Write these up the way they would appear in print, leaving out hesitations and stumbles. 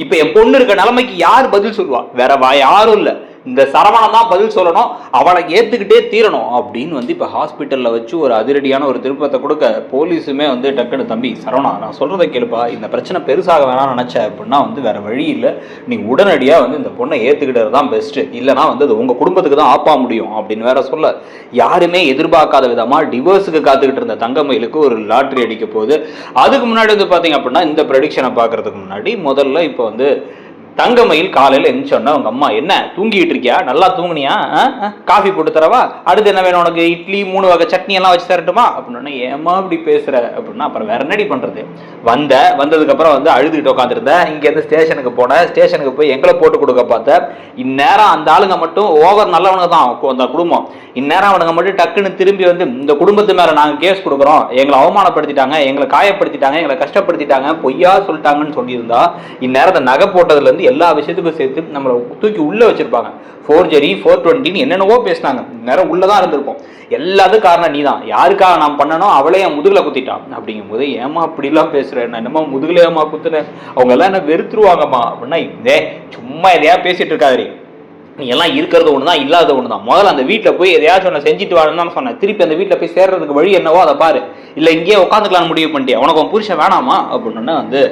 இப்ப என் பொண்ணு இருக்க நிலைமைக்கு யார் பதில் சொல்லுவா? வேற யாரும் இல்ல, இந்த சரவணன் தான் பதில் சொல்லணும், அவளை ஏத்துக்கிட்டே தீரணும் அப்படின்னு இப்ப ஹாஸ்பிட்டல்ல வச்சு ஒரு அதிரடியான ஒரு திருப்பத்தை கொடுக்க போலீஸுமே டக்குன்னு, தம்பி சரவணா நான் சொல்றதை கேளுப்பா, இந்த பிரச்சனை பெருசாக வேணாம்னு நினைச்ச அப்படின்னா வேற வழி இல்லை, நீ உடனடியா இந்த பொண்ணை ஏத்துக்கிட்டது தான் பெஸ்ட், இல்லைன்னா அது உங்க குடும்பத்துக்கு தான் ஆப்பா முடியும் அப்படின்னு வேற சொல்ல, யாருமே எதிர்பார்க்காத விதமா டிவோர்ஸுக்கு காத்துக்கிட்டு இருந்த தங்கமயிலுக்கு ஒரு லாட்ரி அடிக்க போகுது. அதுக்கு முன்னாடி பாத்தீங்க அப்படின்னா இந்த ப்ரெடிக்ஷனை பாக்குறதுக்கு முன்னாடி முதல்ல இப்போ தங்கமயில் காலையில் எழுந்தோன்னா அவங்க அம்மா, என்ன தூங்கிட்டு இருக்கியா, நல்லா தூங்குனியா, காஃபி போட்டு தரவா, அடுத்து என்ன வேணும் உனக்கு, இட்லி 3 வகை சட்னி எல்லாம் வச்சு தரட்டுமா அப்படின்னா, ஏமா இப்படி பேசுற அப்படின்னா, அப்புறம் வேற என்னடி பண்றது, வந்ததுக்கு அப்புறம் அழுதுகிட்டு உட்காந்துருந்த, இங்கேருந்து ஸ்டேஷனுக்கு போன, ஸ்டேஷனுக்கு போய் எங்களை போட்டு கொடுக்க பார்த்த, இந்நேரம் அந்த ஆளுங்க மட்டும் ஓவர் நல்லவனுங்க தான் அந்த குடும்பம், இந்நேரம் அவனுங்க மட்டும் டக்குன்னு திரும்பி இந்த குடும்பத்து மேல நாங்க கேஸ் கொடுக்குறோம், எங்களை அவமானப்படுத்திட்டாங்க, எங்களை காயப்படுத்திட்டாங்க, எங்களை கஷ்டப்படுத்திட்டாங்க, பொய்யா சொல்லிட்டாங்கன்னு சொல்லியிருந்தா இந்நேரத்தை நகை போட்டதுல இருந்து எல்லா விஷயத்துக்கும் சேர்த்து நம்மளை தூக்கி உள்ள வச்சிருப்பாங்க. 4G 420 என்னென்னவோ பேசினாங்க, நேரம் உள்ளதான் இருந்திருப்போம். எல்லாத்துக்கும் காரணம் நீ தான், யாருக்காக நான் பண்ணணும், அவளே என் முதுகுல குத்திட்டான் அப்படிங்கும் போது, ஏமா அப்படிலாம் பேசுறேன், நான் என்னமா முதுகுல ஏமா குத்துறேன், அவங்க எல்லாம் என்ன வெறுத்துருவாங்கம்மா அப்படின்னா, இதே சும்மா எதையா பேசிட்டு இருக்காரு, நீ எல்லாம் இருக்கிறது ஒண்ணுதான், இல்லாத ஒண்ணுதான், முதல்ல அந்த வீட்டுல போய் எதையாச்சும் ஒன்று செஞ்சுட்டு வாழன்னு சொன்னேன், திருப்பி அந்த வீட்டுல போய் சேர்றதுக்கு வழி என்னவோ அதை பாரு, இல்ல இங்கேயே உட்காந்துக்கலாம்னு முடிவு பண்ணிட்டியா, உனக்கு உன் புருஷன் வேணாமா அப்படின்னு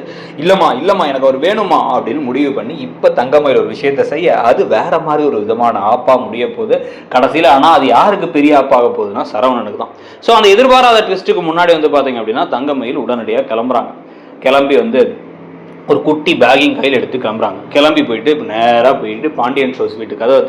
இல்லம்மா எனக்கு அவர் வேணுமா அப்படின்னு முடிவு பண்ணி இப்ப தங்கமயில் ஒரு விஷயத்த செய்ய, அது வேற மாதிரி ஒரு விதமான ஆப்பா முடிய போகுது கடைசியில. ஆனா அது யாருக்கு பெரிய ஆப்பாக போகுதுன்னா சரவணனுக்கு தான். ஸோ அந்த எதிர்பாராத ட்விஸ்ட்டுக்கு முன்னாடி பாத்தீங்க அப்படின்னா தங்கமயில் உடனடியாக கிளம்புறாங்க. கிளம்பி ஒரு குட்டி பேக்கிங் கையில் எடுத்து கிளம்புறாங்க. கிளம்பி போயிட்டு இப்போ நேராக போயிட்டு பாண்டியன் ஷோஸ் வீட்டு கதவை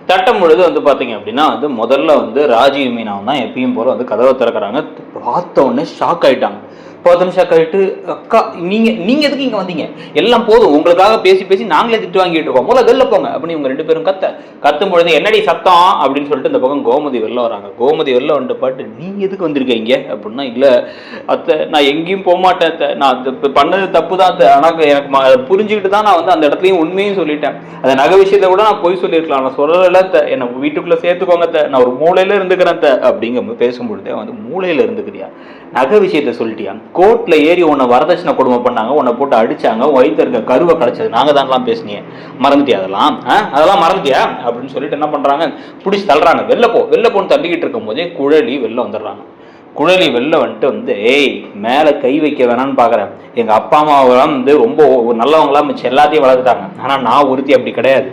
தட்டும் பொழுது பார்த்தீங்க அப்படின்னா முதல்ல ராஜீவ் மீனாவும் தான் எப்பயும் போல கதவை திறக்கிறாங்க. பார்த்த உடனே ஷாக் ஆயிட்டாங்க. 10 நிமிஷம் கழிட்டு, அக்கா நீங்க எதுக்கு இங்க வந்தீங்க, எல்லாம் போதும், உங்களுக்காக பேசி நாங்களே திட்டு வாங்கிட்டு இருக்கோம், முதல்ல வெளில போங்க அப்படின்னு இவங்க 2 பேரும் கத்தும் பொழுது, என்னடி சத்தம் அப்படின்னு சொல்லிட்டு இந்த பக்கம் கோமதி வெளில வராங்க. கோமதி வெளில பாட்டு, நீ எதுக்கு வந்திருக்கீங்க அப்படின்னா, இல்ல அத்தை நான் எங்கேயும் போக மாட்டேன் அத்தை, நான் பண்ணது தப்பு தான் அத்தை, ஆனால் எனக்கு புரிஞ்சுக்கிட்டு தான் நான் அந்த இடத்துலையும் உண்மையும் சொல்லிட்டேன், அந்த நகை விஷயத்தை கூட நான் போய் சொல்லியிருக்கலாம், நான் சொல்லலை அத்தை, என்னை வீட்டுக்குள்ள சேர்த்துக்கோங்க அத்தை, நான் ஒரு மூளையில இருந்துக்கிறேன் அத்தை அப்படிங்கும்போது பேசும்பொழுதே மூளையில இருந்துக்கிறியா, நகை விஷயத்த சொல்லிட்டியா, கோர்ட்ல ஏறி உன்னை வரதட்சணை கொடுமை பண்ணாங்க, உன்னை போட்டு அடிச்சாங்க, வயிற்று இருக்க கருவை கிடைச்சது நாங்க தான் பேசினீங்க, மறந்துட்டியா அதெல்லாம் மறந்துட்டியா அப்படின்னு சொல்லிட்டு என்ன பண்றாங்க, பிடிச்சி தள்ளுறாங்க. வெளில போன்னு தள்ளிக்கிட்டு இருக்கும் போதே குழலி வெளில வந்துடுறாங்க. குழலி வெளில ஏய் மேல கை வைக்க வேணான்னு பாக்குறேன், எங்க அப்பா அம்மாவெல்லாம் ரொம்ப நல்லவங்களா மிச்சம் எல்லாத்தையும் வளர்த்துட்டாங்க, ஆனா நான் ஒருத்தி அப்படி கிடையாது,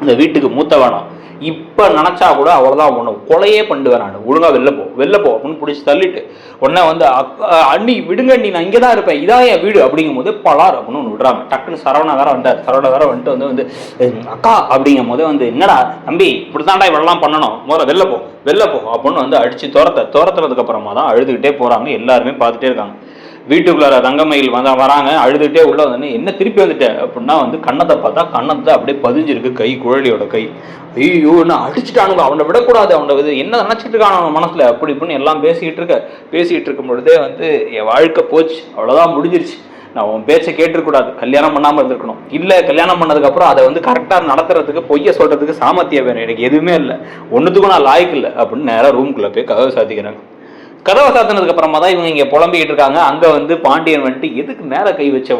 இந்த வீட்டுக்கு மூத்த வேணாம், இப்ப நினைச்சா கூட அவ்வளவுதான், உன்னை கொலையே பண்ணிட்டு வேணான், ஒழுங்கா வெளில போ அப்படின்னு பிடிச்சி தள்ளிட்டு உடனே அண்ணி விடுங்க, அண்ணி நான் இங்கதான் இருப்பேன், இதான் என் வீடு அப்படிங்கும் போது பலார் அப்படின்னு ஒன்று விடுறாங்க. டக்குன்னு சரவணா வேற வந்துட்டு அக்கா அப்படிங்கும் போது என்னடா தம்பி இப்படித்தான்டா இவெல்லாம் பண்ணணும், முதல்ல வெளில போ அப்படின்னு அடிச்சு துரத்துறதுக்கு அப்புறமா தான் அழுதுகிட்டே போறாங்க. எல்லாருமே பார்த்துட்டே இருக்காங்க. வீட்டுக்குள்ளார தங்கமயில் வராங்க, அழுதுகிட்டே உள்ள என்ன திருப்பி வந்துட்டேன் அப்படின்னா கண்ணத்தை பார்த்தா கண்ணத்தை அப்படியே பதிஞ்சிருக்கு கை, குழலியோட கை. ஐயோ என்ன அடிச்சுட்டானுங்க, அவனை விடக்கூடாது, அவனை என்ன நினைச்சிட்டு இருக்கான் அவன் மனசுல அப்படி இப்படின்னு எல்லாம் பேசிட்டு இருக்கும் பொழுதே என் வாழ்க்கை போச்சு, அவ்வளவுதான் முடிஞ்சிருச்சு, நான் உன் பேச்சை கேட்டுக்கூடாது, கல்யாணம் பண்ணாம இருந்திருக்கணும், இல்ல கல்யாணம் பண்ணதுக்கு அப்புறம் அதை கரெக்டா நடத்துறதுக்கு பொய்ய சொல்றதுக்கு சாமர்த்தியம் வேணும், எனக்கு எதுவுமே இல்லை, ஒன்னுத்துக்கும் நான் லாய்க்கு இல்லை அப்படின்னு நேரம் ரூம்குள்ள போய் கதவை சாத்திக்கிறாங்க. கதவை சாத்தினதுக்கு அப்புறமா தான் இவங்க இங்க புலம்பிக்கிட்டு இருக்காங்க. அங்க பாண்டியன் எதுக்கு மேல கை வச்ச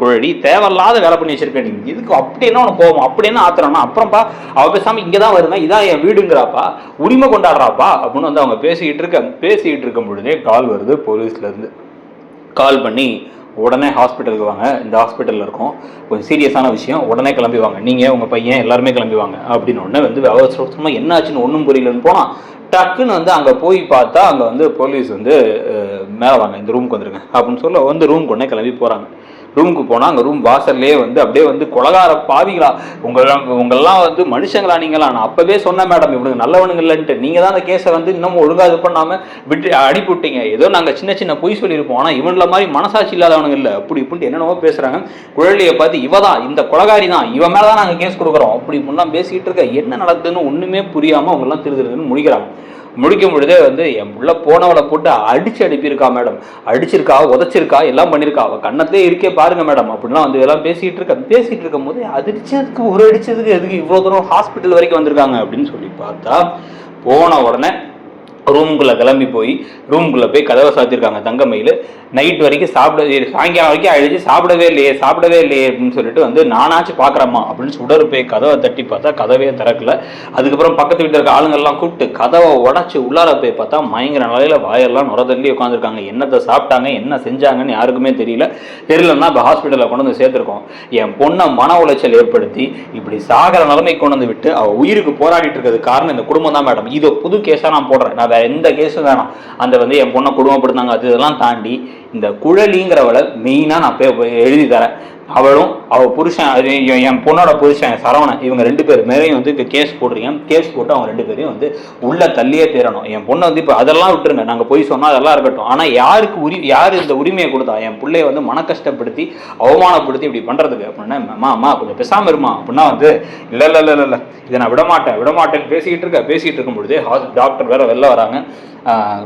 குழலி, தேவையில்லாத வேலை பண்ணி வச்சிருக்கேன், நீ எதுக்கு அப்படின்னா உனக்கு போவோம், அப்படின்னா ஆத்திரம்னா அப்புறம்பா அவ பேசாம இங்கதான் வருவேன், இதான் என் வீடுங்கிறாப்பா, உரிமை கொண்டாடுறாப்பா அப்படின்னு அவங்க பேசிக்கிட்டு இருக்கும் பொழுதே கால் வருது. போலீஸ்ல இருந்து கால் பண்ணி உடனே ஹாஸ்பிட்டலுக்கு வாங்க, இந்த ஹாஸ்பிட்டலில் இருக்கும், கொஞ்சம் சீரியஸான விஷயம், உடனே கிளம்பி வாங்க, நீங்கள் உங்கள் பையன் எல்லாருமே கிளம்பி வாங்க அப்படின்னு ஒன்று அவசரமாக என்ன ஆச்சுன்னு ஒன்றும் புரியலன்னு போனால் டக்குன்னு அங்கே போய் பார்த்தா அங்கே போலீஸ் மேலே வாங்க, இந்த ரூமுக்கு வந்துருங்க அப்படின்னு சொல்ல ரூமுக்கு உடனே கிளம்பி போகிறாங்க. ரூமுக்கு போனால் அங்கே ரூம் வாசல்லே அப்படியே கொலகார பாவிகளா, உங்களெல்லாம் மனுஷங்களா நீங்களா, நான் அப்பவே சொன்னேன் மேடம் இவனுக்கு நல்லவனுங்க இல்லைன்ட்டு, நீங்கள் தான் அந்த கேஸை இன்னமும் ஒழுங்காக இது பண்ணாமல் விட்டு அனுப்பிவிட்டீங்க, ஏதோ நாங்கள் சின்ன பொய் சொல்லியிருப்போம், ஆனால் இவன்ல மாதிரி மனசாட்சி இல்லாதவனுங்க இல்லை அப்படி இப்படின்ட்டு என்னென்னவோ பேசுகிறாங்க. குழலியை பார்த்து இவதான் இந்த கொலகாரி தான், இவன் மேலே தான் நாங்கள் கேஸ் கொடுக்குறோம் அப்படி இப்படிலாம் பேசிக்கிட்டு இருக்க, என்ன நடக்குதுன்னு ஒன்றுமே புரியாமல் அவங்கெல்லாம் திருதுன்னு முடிக்கிறாங்க. முடிக்கும் பொழுதே என் உள்ள போனவளை போட்டு அடிச்சு அனுப்பியிருக்கா மேடம், அடிச்சிருக்கா, உதச்சிருக்கா, எல்லாம் பண்ணியிருக்கா, அவள் கண்ணத்தே இருக்கே பாருங்க மேடம் அப்படின்லாம் எல்லாம் பேசிட்டு இருக்கும் போது அடிச்சதுக்கு எதுக்கு இவ்வளோ தூரம் ஹாஸ்பிட்டல் வரைக்கும் வந்திருக்காங்க அப்படின்னு சொல்லி பார்த்தா போன உடனே ரூமுக்குள்ளே கிளம்பி போய் ரூமுக்குள்ளே போய் கதவை சாத்திருக்காங்க தங்கமயில். நைட் வரைக்கும் சாயங்காலம் வரைக்கும் ஆயிடுச்சு, சாப்பிடவே இல்லையே அப்படின்னு சொல்லிட்டு வந்து நானாச்சும் பார்க்குறேம்மா அப்படின்னு சுடர் போய் கதவை தட்டி பார்த்தா கதவே திறக்கல. அதுக்கப்புறம் பக்கத்து வீட்டில் இருக்க ஆளுங்கள்லாம் கூப்பிட்டு கதவை உடச்சி உள்ளார போய் பார்த்தா பயங்கர நிலையில் வாயெல்லாம் நுரதள்ளி உட்காந்துருக்காங்க. என்னத்தை சாப்பிட்டாங்க என்ன செஞ்சாங்கன்னு யாருக்குமே தெரியலன்னா இப்போ ஹாஸ்பிட்டலில் கொண்டு வந்து சேர்த்துருக்கோம். என் பொண்ணை மன உளைச்சல் ஏற்படுத்தி இப்படி சாகிற நிலைமை கொண்டு வந்து விட்டு அவள் உயிருக்கு போராடிட்டு இருக்கிறது காரணம் இந்த குடும்பம் தான் மேடம். இது புது கேஸாக நான் போடுறேன், நான் வேற எந்த கேஸும் வேணாம். அந்த வந்து என் பொண்ணை குடும்பப்படுத்தாங்க அது இதெல்லாம் தாண்டி இந்த குழலிங்கிறவளை மெயினாக நான் எழுதி தரேன். அவளும் அவள் புருஷன், என் பொண்ணோட புருஷன் சரவணன், இவங்க 2 பேர் மேலேயும் வந்து கேஸ் போடுறீங்க. கேஸ் போட்டு அவங்க 2 பேரையும் வந்து உள்ள தள்ளியே தேரணும். என் பொண்ணை வந்து இப்போ அதெல்லாம் விட்டுருங்க, நாங்கள் போய் சொன்னால் அதெல்லாம் இருக்கட்டும். ஆனால் யார் இந்த உரிமையை கொடுத்தா என் பிள்ளைய வந்து மன கஷ்டப்படுத்தி அவமானப்படுத்தி இப்படி பண்ணுறதுக்கு அப்படின்னா அம்மா கொஞ்சம் பேசாமல் இருமா அப்படின்னா வந்து இல்லை இதை நான் விடமாட்டேன்னு பேசிக்கிட்டு இருக்கும் பொழுதே டாக்டர் வேற வெளில வராங்க.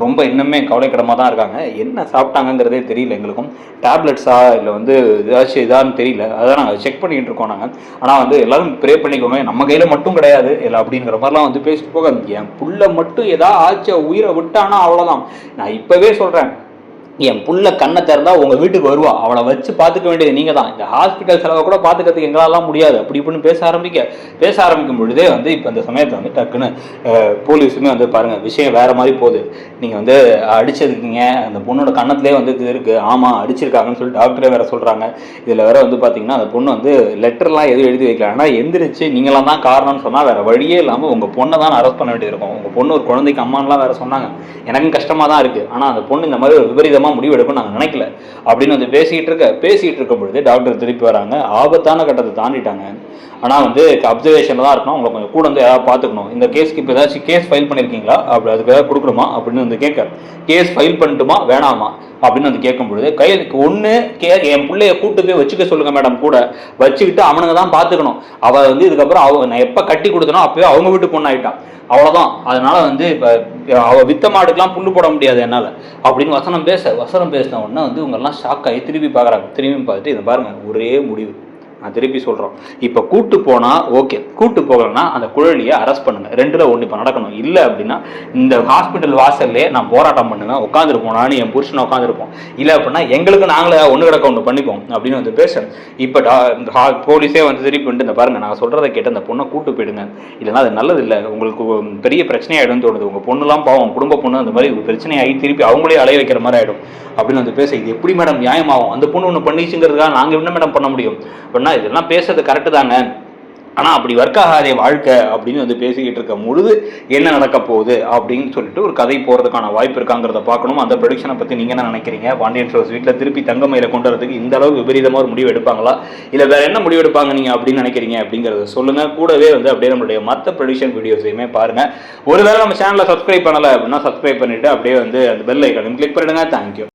ரொம்ப இன்னுமே கவலைக்கிடமாக தான் இருக்காங்க. என்ன சாப்பிட்டாங்கங்கிறதே தெரியல எங்களுக்கும். டேப்லெட்ஸா இல்லை வந்து ஏதாச்சும் இதான்னு தெரியல, அதான் நாங்கள் செக் பண்ணிக்கிட்டு இருக்கோம் நாங்கள். ஆனால் வந்து எல்லாரும் ப்ரே பண்ணிக்கோங்க, நம்ம கையில் மட்டும் கிடையாது இல்லை அப்படிங்கிற மாதிரிலாம் வந்து பேசிட்டு போக. என் புள்ள மட்டும் ஏதாவது ஆச்ச உயிரை விட்டானா அவ்வளோதான். நான் இப்போவே சொல்கிறேன், என் புள்ள கண்ணை திறந்தா உங்க வீட்டுக்கு வருவா, அவளை வச்சு பார்த்துக்க வேண்டியது நீங்க தான். இந்த ஹாஸ்பிட்டல் செலவை கூட பார்த்துக்கிறதுக்கு எங்களாலாம் முடியாது. அப்படி இப்படின்னு பேச ஆரம்பிக்கும் பொழுதே வந்து இப்போ இந்த சமயத்தில் வந்து டக்குன்னு போலீஸுமே வந்து பாருங்க விஷயம் வேற மாதிரி போகுது. நீங்க வந்து அடிச்சிருக்கீங்க, அந்த பொண்ணோட கண்ணத்திலே வந்து இது இருக்கு, ஆமா அடிச்சிருக்காங்கன்னு சொல்லி டாக்டரே வேற சொல்றாங்க. இதுல வேற வந்து பாத்தீங்கன்னா அந்த பொண்ணு வந்து லெட்டர்லாம் எதுவும் எழுதி வைக்கல, ஆனால் எந்திரிச்சு நீங்களாம் தான் காரணம்னு சொன்னா வேற வழியே இல்லாமல் உங்க பொண்ணை தான் அரெஸ்ட் பண்ண வேண்டியது இருக்கும். உங்க பொண்ணு ஒரு குழந்தைக்கு அம்மான்லாம் வேற சொன்னாங்க. எனக்கும் கஷ்டமா தான் இருக்கு, ஆனா அந்த பொண்ணு இந்த மாதிரி ஒரு விபரீதமா முடிவு எடுக்கும் நாங்கள் நினைக்கல அப்படின்னு வந்து பேசிட்டு இருக்கும் பொழுது டாக்டர் திருப்பி வராங்க. ஆபத்தான கட்டத்தை தாண்டிட்டாங்க, ஆனால் வந்து அப்சர்வேஷன்ல தான் இருக்கணும், உங்களை கொஞ்சம் கூட வந்து ஏதாவது பார்த்துக்கணும். இந்த கேஸ்க்கு இப்போ ஏதாச்சும் கேஸ் ஃபைல் பண்ணியிருக்கீங்களா, அப்படி அதுக்கு ஏதாவது கொடுக்கணுமா அப்படின்னு வந்து கேட்க, கேஸ் ஃபைல் பண்ணட்டுமா வேணாமா அப்படின்னு வந்து கேட்கும் பொழுது கையலுக்கு ஒன்று என் பிள்ளைய கூட்டு போய் வச்சுக்க சொல்லுங்க மேடம், கூட வச்சுக்கிட்டு அவனுங்க தான் பார்த்துக்கணும். அவள் வந்து இதுக்கப்புறம் நான் எப்போ கட்டி கொடுத்தனோ அப்போயே அவங்க வீட்டு பொண்ணாயிட்டான், அவ்வளோதான். அதனால வந்து இப்போ அவள் வித்த மாடுக்கெல்லாம் புல்லு போட முடியாது என்னால் அப்படின்னு வசனம் பேசின உடனே வந்து இவங்கெல்லாம் ஷாக் ஆகி திரும்பி பார்க்குறாங்க. திரும்பி பார்த்துட்டு இதை பாருங்க, ஒரே முடிவு நான் திருப்பி சொல்கிறோம். இப்போ கூட்டு போனால் ஓகே, கூட்டு போகலன்னா அந்த குழலியை அரெஸ்ட் பண்ணுங்க. 2ல் 1 இப்போ நடக்கணும். இல்லை அப்படின்னா இந்த ஹாஸ்பிட்டல் வாசல்லே நான் போராட்டம் பண்ணுவேன், உட்காந்துருப்போம், நானும் என் புருஷனை உட்காந்துருப்போம். இல்லை அப்படின்னா எங்களுக்கு நாங்களே ஒன்று கிடக்க ஒன்று பண்ணிப்போம் அப்படின்னு வந்து பேசுகிறேன். இப்போ போலீஸே வந்து திருப்பி வந்து இந்த பாருங்க, நான் சொல்கிறத கேட்டு அந்த பொண்ணை கூட்டு போயிடுங்க, இல்லைன்னா அது நல்லது இல்லை, உங்களுக்கு பெரிய பிரச்சனையாயிடும் தோணுது. உங்கள் பொண்ணுலாம் பாவம், குடும்ப பொண்ணு, அந்த மாதிரி பிரச்சனையாகி திருப்பி அவங்களே அலைய வைக்கிற மாதிரி ஆகிடும் அப்படின்னு வந்து பேச. இது எப்படி மேடம் நியாயமாகும்? அந்த பொண்ணு ஒன்று பண்ணிச்சுங்கிறதுக்காக நாங்கள் என்ன மேடம் பண்ண முடியும் அப்படின்னா, இதெல்லாம் பேசுறது கரெக்டு தாங்க, ஆனால் அப்படி ஒர்க் ஆகாதே வாழ்க்கை அப்படின்னு வந்து பேசிக்கிட்டு இருக்க பொழுது என்ன நடக்க போகுது அப்படின்னு சொல்லிட்டு ஒரு கதை போகிறதுக்கான வாய்ப்பு இருக்காங்கிறத பார்க்கணும். அந்த ப்ரொடிக்ஷனை பற்றி நீங்கள் என்ன நினைக்கிறீங்க? பாண்டியன் ஸ்டோர்ஸ் வீட்டில் திருப்பி தங்கமயில கொண்டு வரதுக்கு இந்த அளவுக்கு விபரீதமாக ஒரு முடிவு எடுப்பாங்களா, இல்லை வேற என்ன முடிவு எடுப்பாங்க நீங்கள் அப்படின்னு நினைக்கிறீங்க அப்படிங்கிறத சொல்லுங்கள். கூடவே வந்து அப்படியே நம்மளுடைய மற்ற ப்ரொடிக்ஷன் வீடியோஸையுமே பாருங்கள். ஒருவேளை நம்ம சேனலை சப்ஸ்கிரைப் பண்ணலை அப்படின்னா சப்ஸ்கிரைப் பண்ணிவிட்டு அப்படியே வந்து அந்த பெல் ஐக்கானையும் கிளிக் பண்ணிடுங்க. தேங்க்யூ.